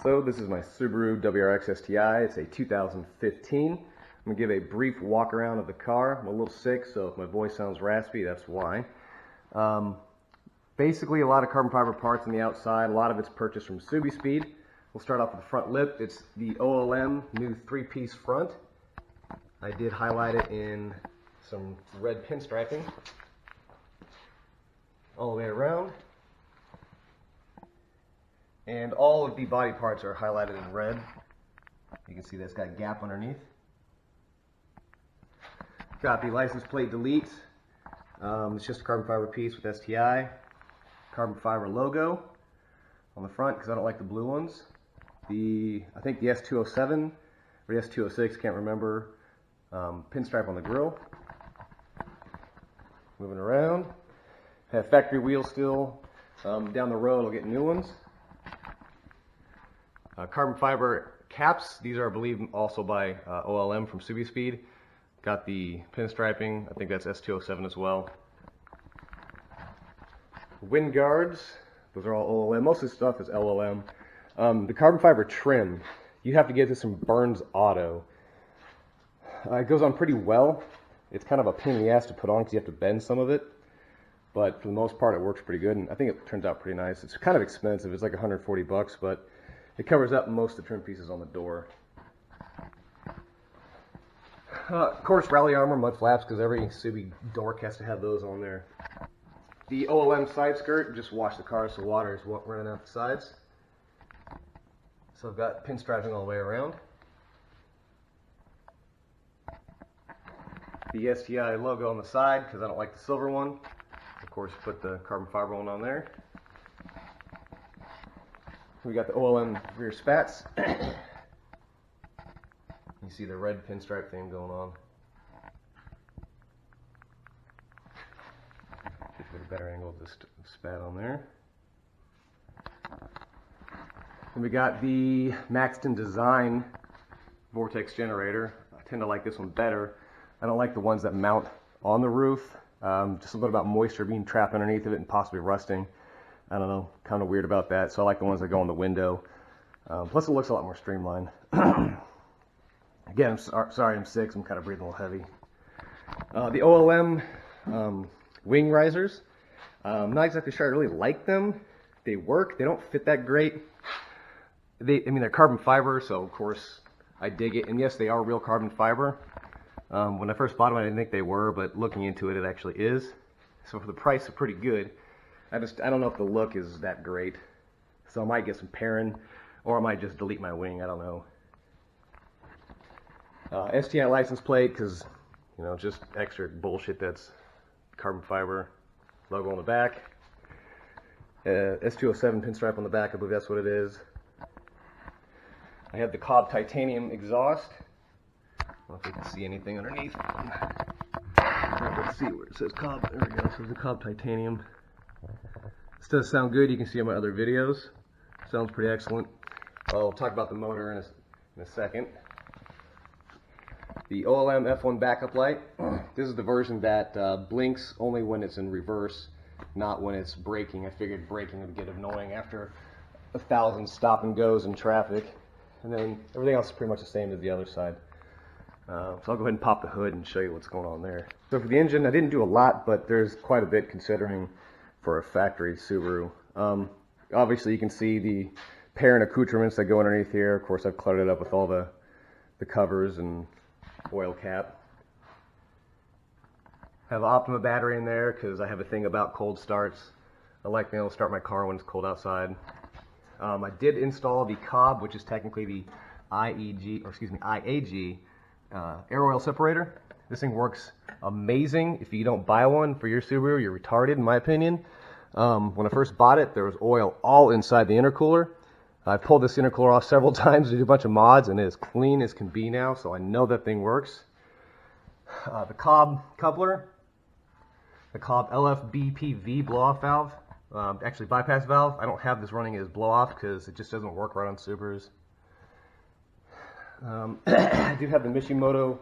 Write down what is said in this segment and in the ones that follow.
So this is my Subaru WRX STI. It's a 2015. I'm going to give a brief walk around of the car. I'm a little sick, so if my voice sounds raspy, that's why. Basically a lot of carbon fiber parts on the outside. A lot of it's purchased from SubiSpeed. We'll start off with the front lip. It's the OLM new 3-piece front. I did highlight it in some red pinstriping all the way around. And all of the body parts are highlighted in red. You can see that's got a gap underneath. Got the license plate delete. It's just a carbon fiber piece with STI. Carbon fiber logo on the front because I don't like the blue ones. I think the S207 or the S206, can't remember. Pinstripe on the grille. Moving around. Have factory wheels still. Down the road I'll get new ones. Carbon fiber caps. These are, I believe, also by OLM from SubiSpeed. Got the pinstriping. I think that's S207 as well. Wind guards. Those are all OLM. Most of the stuff is LOM. The carbon fiber trim. You have to get this from Burns Auto. It goes on pretty well. It's kind of a pain in the ass to put on because you have to bend some of it. But for the most part, it works pretty good, and I think it turns out pretty nice. It's kind of expensive. It's like 140 bucks, but it covers up most of the trim pieces on the door. Of course, rally armor, mud flaps, because every Subi dork has to have those on there. The OLM side skirt, just wash the car so water is running out the sides. So I've got pinstriping all the way around. The STI logo on the side, because I don't like the silver one. Of course, put the carbon fiber one on there. We got the OLM rear spats. You see the red pinstripe thing going on. Get a better angle of this spat on there. And we got the Maxton Design vortex generator. I tend to like this one better. I don't like the ones that mount on the roof. Just a little about moisture being trapped underneath of it and possibly rusting. I don't know, kind of weird about that. So I like the ones that go on the window. Plus it looks a lot more streamlined. Again, I'm sorry I'm sick, so I'm kind of breathing a little heavy. The OLM Winged Risers. I'm not exactly sure I really like them. They work, they don't fit that great. They're carbon fiber, so of course I dig it. And yes, they are real carbon fiber. When I first bought them, I didn't think they were, but looking into it, it actually is. So for the price, they're pretty good. I don't know if the look is that great. So I might get some pairing, or I might just delete my wing, I don't know. STI license plate, because, you know, just extra bullshit that's carbon fiber. Logo on the back. S207 pinstripe on the back, I believe that's what it is. I have the Cobb titanium exhaust. I don't know if you can see anything underneath. Let's see where it says Cobb. There we go. This is the Cobb titanium. This does sound good. You can see in my other videos. Sounds pretty excellent. I'll talk about the motor in a second. The OLM F1 backup light. This is the version that blinks only when it's in reverse, not when it's braking. I figured braking would get annoying after 1,000 stop and goes in traffic. And then everything else is pretty much the same as the other side. So I'll go ahead and pop the hood and show you what's going on there. So for the engine, I didn't do a lot, but there's quite a bit considering for a factory Subaru. Obviously you can see the pair and accoutrements that go underneath here. Of course I've cluttered it up with all the covers and oil cap. Have an Optima battery in there because I have a thing about cold starts. I like being able to start my car when it's cold outside. I did install the Cobb, which is technically the IAG air oil separator. This thing works amazing. If you don't buy one for your Subaru, you're retarded in my opinion. When I first bought it, there was oil all inside the intercooler. I pulled this intercooler off several times to do a bunch of mods, and it is clean as can be now, so I know that thing works. The Cobb coupler, the Cobb LFBPV blow-off valve, actually bypass valve. I don't have this running as blow-off because it just doesn't work right on Subarus. I do have the Mishimoto,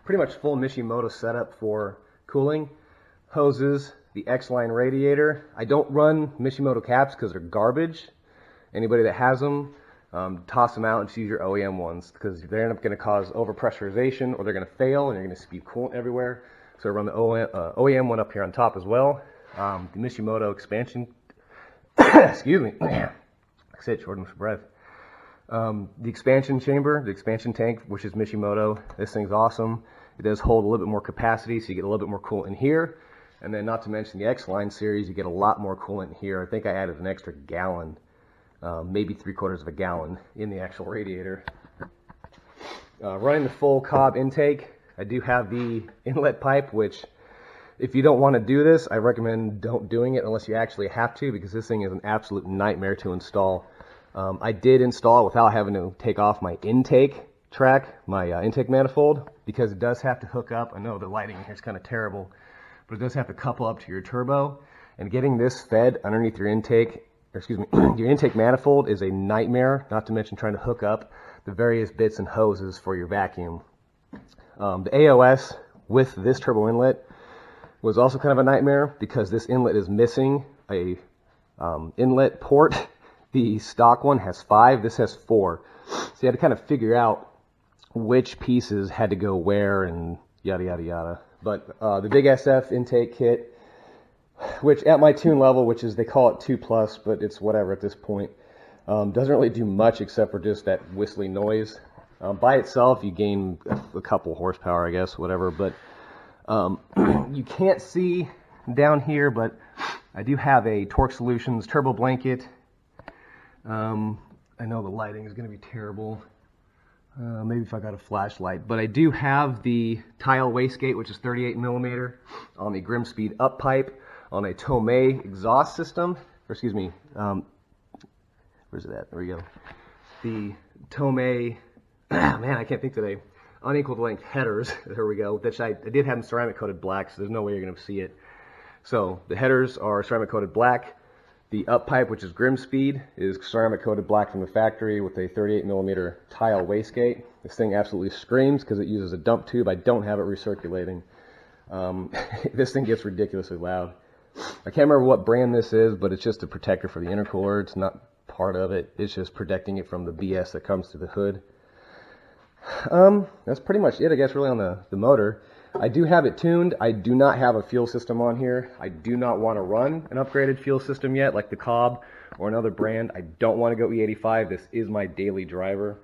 pretty much full Mishimoto setup for cooling. Hoses, the X-line radiator. I don't run Mishimoto caps because they're garbage. Anybody that has them, toss them out and just use your OEM ones, because they end up going to cause overpressurization, or they're going to fail and you're going to spew coolant everywhere. So I run the OEM one up here on top as well. The Mishimoto expansion, excuse me, I said short for breath. The expansion chamber, the expansion tank, which is Mishimoto, this thing's awesome. It does hold a little bit more capacity, so you get a little bit more coolant in here. And then, not to mention the X-Line series, you get a lot more coolant here. I think I added an extra gallon, maybe 3/4 of a gallon in the actual radiator. Running the full Cobb intake, I do have the inlet pipe, which, if you don't want to do this, I recommend don't doing it unless you actually have to, because this thing is an absolute nightmare to install. I did install it without having to take off my intake track, my intake manifold, because it does have to hook up. I know the lighting here is kind of terrible, but it does have to couple up to your turbo. And getting this fed underneath your intake, or excuse me, your intake manifold is a nightmare, not to mention trying to hook up the various bits and hoses for your vacuum. The AOS with this turbo inlet was also kind of a nightmare, because this inlet is missing a inlet port. The stock one has 5, this has 4. So you had to kind of figure out which pieces had to go where and yada yada yada. But the Big SF intake kit, which at my tune level, which is, they call it 2+, but it's whatever at this point, doesn't really do much except for just that whistly noise. By itself, you gain a couple horsepower, I guess, whatever. But you can't see down here, but I do have a Torque Solutions turbo blanket. I know the lighting is going to be terrible. Maybe if I got a flashlight. But I do have the tile wastegate, which is 38mm, on the Grimspeed up pipe, on a Tomei exhaust system. Or excuse me, where's it at? There we go. The Tomei, man, I can't think today. Unequal length headers. There we go. Which I did have them ceramic coated black, so there's no way you're going to see it. So the headers are ceramic coated black. The up pipe, which is Grimspeed, is ceramic coated black from the factory with a 38mm tile wastegate. This thing absolutely screams because it uses a dump tube. I don't have it recirculating. This thing gets ridiculously loud. I can't remember what brand this is, but it's just a protector for the intercooler. It's not part of it. It's just protecting it from the BS that comes through the hood. That's pretty much it, I guess, really on the motor. I do have it tuned. I do not have a fuel system on here. I do not want to run an upgraded fuel system yet, like the Cobb or another brand. I don't want to go E85. This is my daily driver.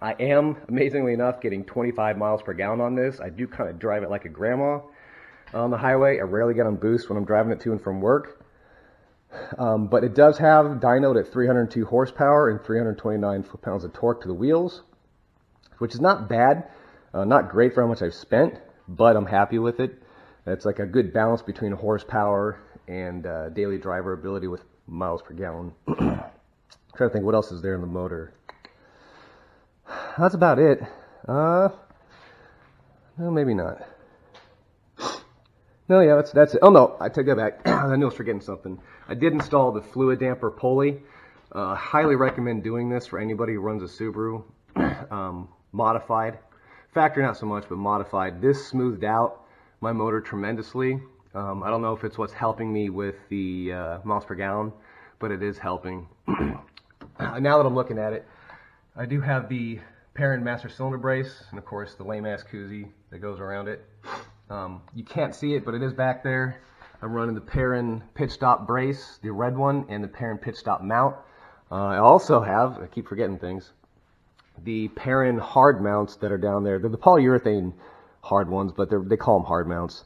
I am, amazingly enough, getting 25 miles per gallon on this. I do kind of drive it like a grandma on the highway. I rarely get on boost when I'm driving it to and from work. But it does have dynoed at 302 horsepower and 329 foot-pounds of torque to the wheels, which is not bad. Not great for how much I've spent, but I'm happy with it. It's like a good balance between horsepower and daily driver ability with miles per gallon. I'm trying to think what else is there in the motor. That's about it. No, maybe not. No, yeah, that's it. Oh no, I take that back. I knew I was forgetting something. I did install the fluid damper pulley. Highly recommend doing this for anybody who runs a Subaru. Modified. Factory not so much, but modified. This smoothed out my motor tremendously. I don't know if it's what's helping me with the miles per gallon, but it is helping. Now that I'm looking at it, I do have the Perrin master cylinder brace, and of course the lame-ass koozie that goes around it. You can't see it, but it is back there. I'm running the Perrin pitch stop brace, the red one, and the Perrin pitch stop mount. I also have, I keep forgetting things, the Perrin hard mounts that are down there. They're the polyurethane hard ones, but they call them hard mounts.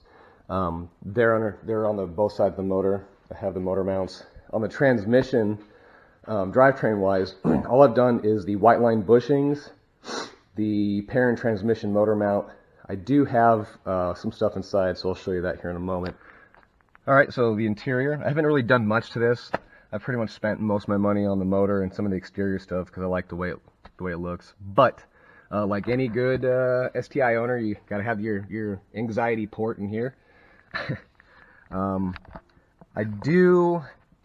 They're on the both sides of the motor. I have the motor mounts. On the transmission, drivetrain-wise, all I've done is the white line bushings, the Perrin transmission motor mount. I do have some stuff inside, so I'll show you that here in a moment. Alright, so the interior. I haven't really done much to this. I've pretty much spent most of my money on the motor and some of the exterior stuff because I like the way it looks. But like any good STI owner, you gotta have your anxiety port in here. I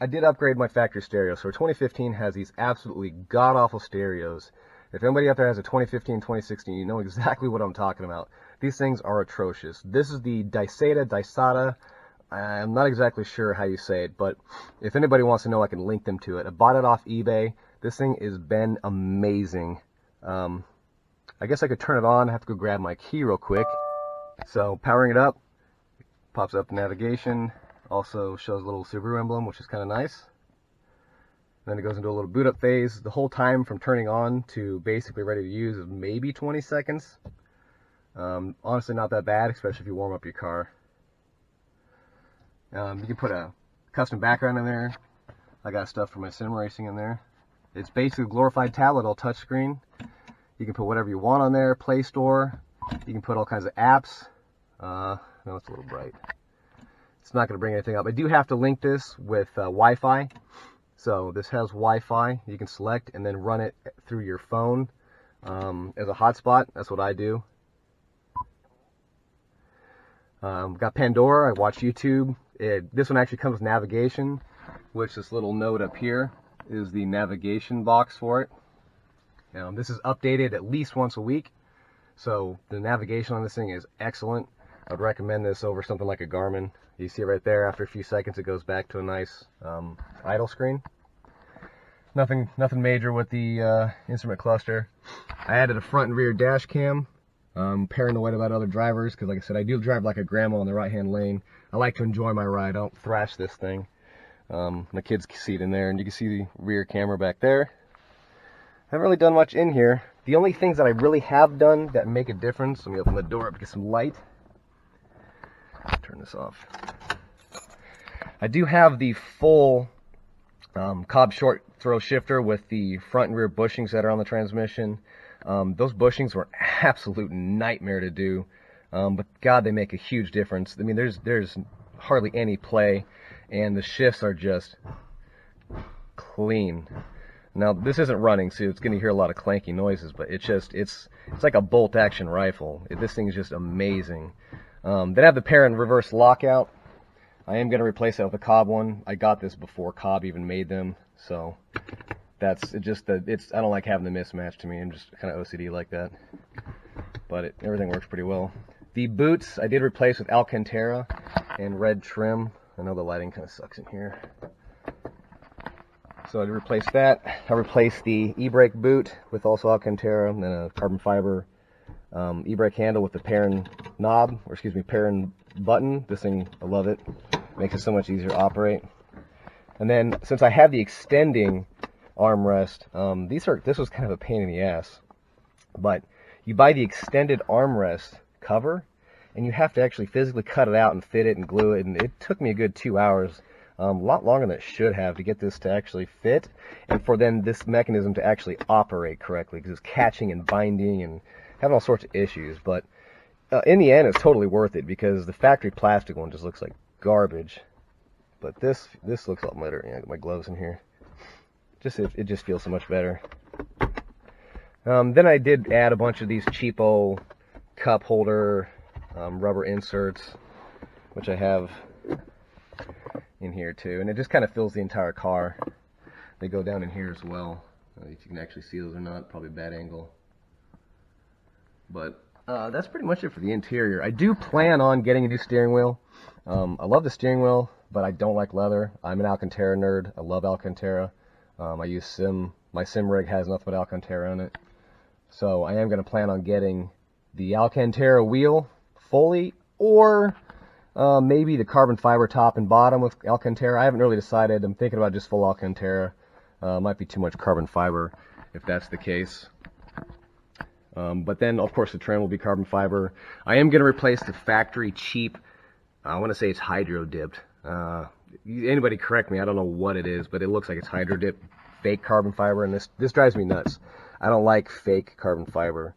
did upgrade my factory stereo. So 2015 has these absolutely god-awful stereos. If anybody out there has a 2015, 2016, you know exactly what I'm talking about. These things are atrocious. This is the Dysata. I'm not exactly sure how you say it, but if anybody wants to know, I can link them to it. I bought it off eBay. This thing has been amazing. I guess I could turn it on. I have to go grab my key real quick. So powering it up, pops up navigation, also shows a little Subaru emblem, which is kind of nice. Then it goes into a little boot up phase. The whole time from turning on to basically ready to use is maybe 20 seconds. Honestly, not that bad, especially if you warm up your car. You can put a custom background in there. I got stuff for my sim racing in there. It's basically a glorified tablet, all touchscreen. You can put whatever you want on there, Play Store. You can put all kinds of apps. No, it's a little bright. It's not going to bring anything up. I do have to link this with Wi-Fi. So this has Wi-Fi. You can select and then run it through your phone as a hotspot. That's what I do. Got Pandora. I watch YouTube. This one actually comes with navigation, which this little note up here is the navigation box for it. This is updated at least once a week, so the navigation on this thing is excellent. I'd recommend this over something like a Garmin. You see it right there. After a few seconds, it goes back to a nice idle screen. Nothing major with the instrument cluster. I added a front and rear dash cam. I'm paranoid about other drivers because, like I said, I do drive like a grandma in the right-hand lane. I like to enjoy my ride. I don't thrash this thing. My kids can see it in there, and you can see the rear camera back there. I haven't really done much in here. The only things that I really have done that make a difference, let me open the door up to get some light. Turn this off. I do have the full Cobb short throw shifter with the front and rear bushings that are on the transmission. Those bushings were an absolute nightmare to do, but God, they make a huge difference. I mean, there's hardly any play, and the shifts are just clean. Now, this isn't running, so it's going to hear a lot of clanky noises, but it's like a bolt action rifle. This thing is just amazing. Then I have the pair and reverse lockout. I am going to replace that with a Cobb one. I got this before Cobb even made them, so that's just I don't like having the mismatch to me. I'm just kind of OCD like that, but everything works pretty well. The boots I did replace with Alcantara and red trim. I know the lighting kind of sucks in here. So I replaced that. I replaced the e-brake boot with also Alcantara, and then a carbon fiber e-brake handle with the parent knob, or excuse me, parent button. This thing, I love it. Makes it so much easier to operate. And then since I have the extending armrest, this was kind of a pain in the ass. But you buy the extended armrest cover, and you have to actually physically cut it out and fit it and glue it. And it took me a good 2 hours. A lot longer than it should have to get this to actually fit, and for then this mechanism to actually operate correctly, because it's catching and binding and having all sorts of issues. But in the end, it's totally worth it, because the factory plastic one just looks like garbage. But this looks a lot better. Yeah, I got my gloves in here. It just feels so much better. Then I did add a bunch of these cheapo cup holder rubber inserts, which I have in here too, and it just kind of fills the entire car. They go down in here as well. If you can actually see those or not, probably a bad angle. But that's pretty much it for the interior. I do plan on getting a new steering wheel. I love the steering wheel, but I don't like leather. I'm an Alcantara nerd. I love Alcantara. I use my sim rig has nothing but Alcantara on it. So I am going to plan on getting the Alcantara wheel fully, or maybe the carbon fiber top and bottom with Alcantara. I haven't really decided. I'm thinking about just full Alcantara. Might be too much carbon fiber if that's the case. But then, of course, the trim will be carbon fiber. I am going to replace the factory cheap, I want to say it's hydro dipped. Anybody correct me, I don't know what it is, but it looks like it's hydro dipped fake carbon fiber, and this drives me nuts. I don't like fake carbon fiber.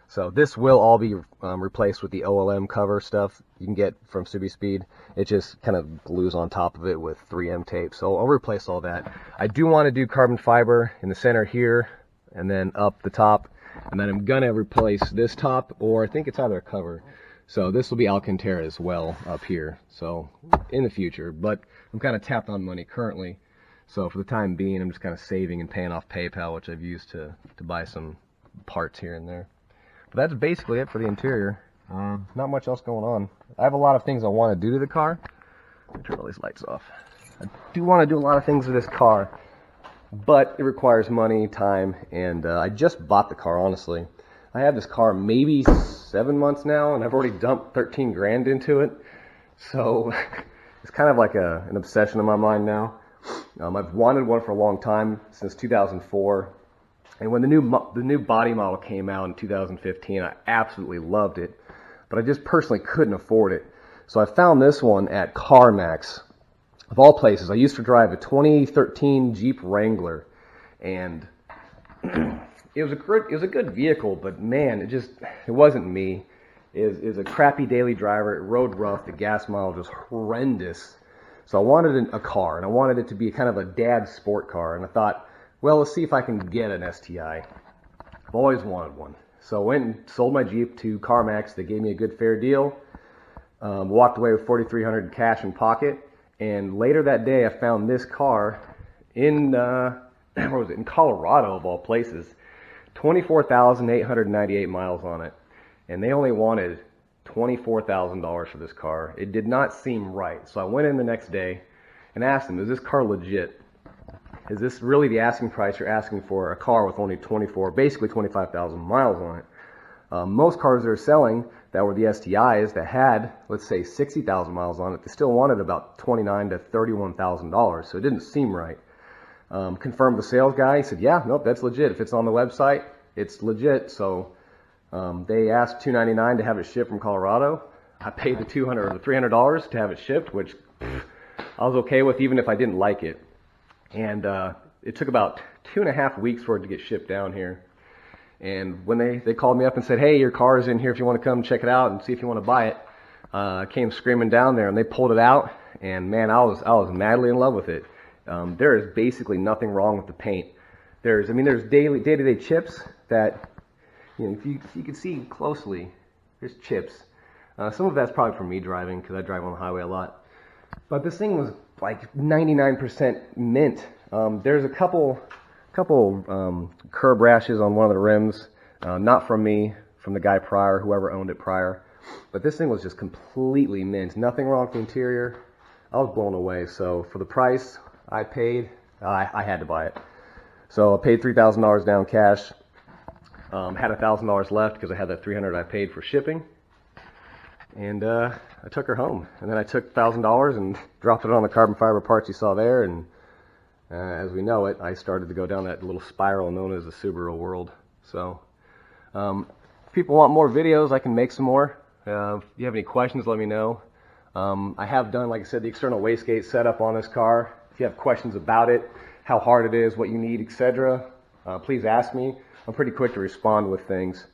So this will all be replaced with the OLM cover stuff you can get from Subi Speed. It just kind of glues on top of it with 3M tape. So I'll replace all that. I do want to do carbon fiber in the center here, and then up the top. And then I'm going to replace this top, or I think it's either a cover. So this will be Alcantara as well up here. So in the future, but I'm kind of tapped on money currently. So for the time being, I'm just kind of saving and paying off PayPal, which I've used to buy some parts here and there. But that's basically it for the interior. Not much else going on. I have a lot of things I want to do to the car. Let me turn all these lights off. I do want to do a lot of things to this car. but it requires money, time, and I just bought the car, honestly. I have this car maybe 7 months now, and I've already dumped 13 grand into it. So it's kind of like an obsession in my mind now. I've wanted one for a long time, since 2004. And when the new body model came out in 2015, I absolutely loved it. But I just personally couldn't afford it. So I found this one at CarMax. Of all places, I used to drive a 2013 Jeep Wrangler, and it was a good vehicle, but man, it wasn't me. It was a crappy daily driver. It rode rough. The gas mileage was horrendous. So I wanted a car, and I wanted it to be kind of a dad sport car. And I thought, well, let's see if I can get an STI. I've always wanted one. So I went and sold my Jeep to CarMax. They gave me a good fair deal. Walked away with $4,300 cash in pocket. And later that day, I found this car in, where was it? In Colorado, of all places. 24,898 miles on it. And they only wanted $24,000 for this car. It did not seem right. So I went in the next day and asked them, is this car legit? Is this really the asking price you're asking for a car with only basically 25,000 miles on it? Most cars they're selling that were the STIs that had, let's say, 60,000 miles on it, they still wanted about $29,000 to $31,000, so it didn't seem right. Confirmed with the sales guy. He said, yeah, nope, that's legit. If it's on the website, it's legit. So they asked $299 to have it shipped from Colorado. I paid the $200 or the $300 to have it shipped, which I was okay with, even if I didn't like it. And it took about 2.5 weeks for it to get shipped down here. And when they called me up and said, hey, your car is in here if you want to come check it out and see if you want to buy it, I came screaming down there, and they pulled it out, and man, I was madly in love with it. There is basically nothing wrong with the paint. There's day-to-day chips that, if you can see closely, there's chips. Some of that's probably from me driving, because I drive on the highway a lot. But this thing was like 99% mint. There's a couple curb rashes on one of the rims, not from me, from the guy prior, whoever owned it prior. But this thing was just completely mint. Nothing wrong with the interior. I was blown away. So for the price I paid, I had to buy it. So I paid $3,000 down cash. Had $1,000 left because I had that $300 I paid for shipping. And I took her home. And then I took $1,000 and dropped it on the carbon fiber parts you saw there. And as we know it, I started to go down that little spiral known as the Subaru world. So if people want more videos, I can make some more. If you have any questions, let me know. I have done, like I said, the external wastegate setup on this car. If you have questions about it, how hard it is, what you need, etc., please ask me. I'm pretty quick to respond with things.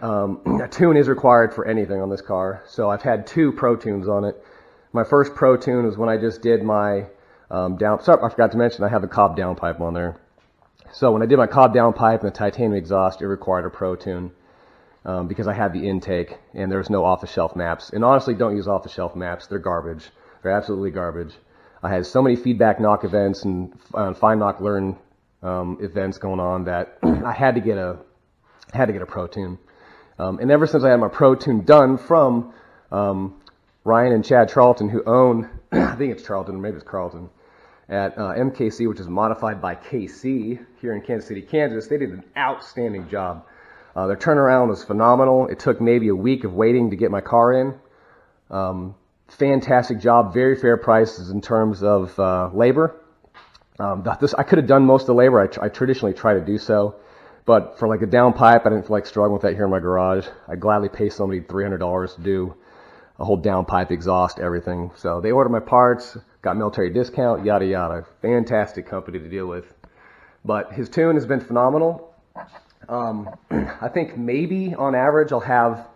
A tune is required for anything on this car. So I've had 2 Pro Tunes on it. My first Pro Tune was when I just did my sorry, I forgot to mention I have the Cobb downpipe on there. So when I did my Cobb downpipe and the titanium exhaust, it required a Pro Tune because I had the intake and there's no off-the-shelf maps. And honestly, don't use off-the-shelf maps. They're garbage. They're absolutely garbage. I had so many feedback knock events and find knock learn events going on that I had to get a Pro Tune. And ever since I had my Pro Tune done from Ryan and Chad Charlton, who own, I think it's Charlton, maybe it's Carlton, at MKC, which is Modified by KC here in Kansas City, Kansas. They did an outstanding job. Their turnaround was phenomenal. It took maybe a week of waiting to get my car in. Fantastic job, very fair prices in terms of labor. I could have done most of the labor. I traditionally try to do so. But for like a downpipe, I didn't feel like struggling with that here in my garage. I'd gladly pay somebody $300 to do a whole downpipe, exhaust, everything. So they ordered my parts, got military discount, yada yada. Fantastic company to deal with. But his tune has been phenomenal. I think maybe on average I'll have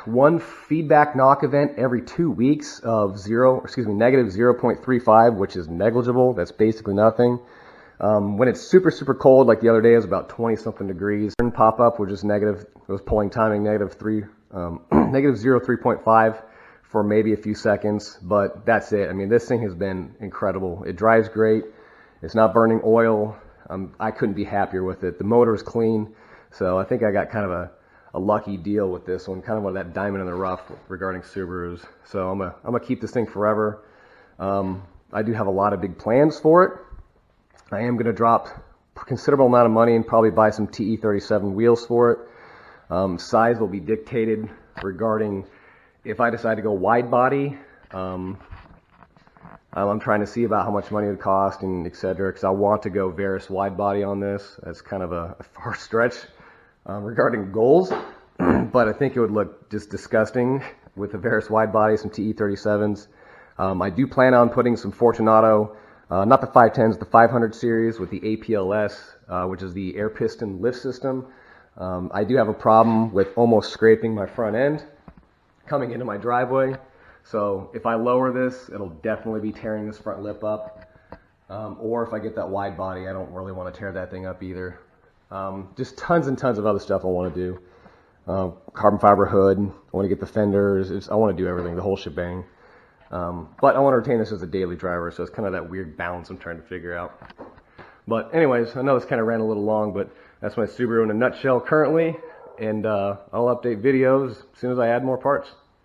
one feedback knock event every 2 weeks of negative 0.35, which is negligible. That's basically nothing. When it's super cold, like the other day, it was about 20-something degrees. Pop up, which is negative. It was pulling timing negative 0.3 for maybe a few seconds, but that's it. I mean, this thing has been incredible. It drives great. It's not burning oil. I couldn't be happier with it. The motor is clean, so I think I got kind of a lucky deal with this one, kind of one of that diamond in the rough regarding Subarus. So I'm gonna keep this thing forever. I do have a lot of big plans for it. I am going to drop a considerable amount of money and probably buy some TE37 wheels for it. Size will be dictated regarding if I decide to go wide body. I'm trying to see about how much money it would cost and etc. because I want to go Veris wide body on this. That's kind of a far stretch regarding goals, but I think it would look just disgusting with a Veris wide body, some TE37s. I do plan on putting some Fortunato, not the 510s, the 500 series with the APLS, which is the air piston lift system. I do have a problem with almost scraping my front end coming into my driveway. So if I lower this, it'll definitely be tearing this front lip up. Or if I get that wide body, I don't really want to tear that thing up either. Just tons and tons of other stuff I want to do. Carbon fiber hood, I want to get the fenders, I want to do everything, the whole shebang. But I want to retain this as a daily driver, so it's kind of that weird balance I'm trying to figure out. But anyways, I know this kind of ran a little long, but that's my Subaru in a nutshell currently, and I'll update videos as soon as I add more parts.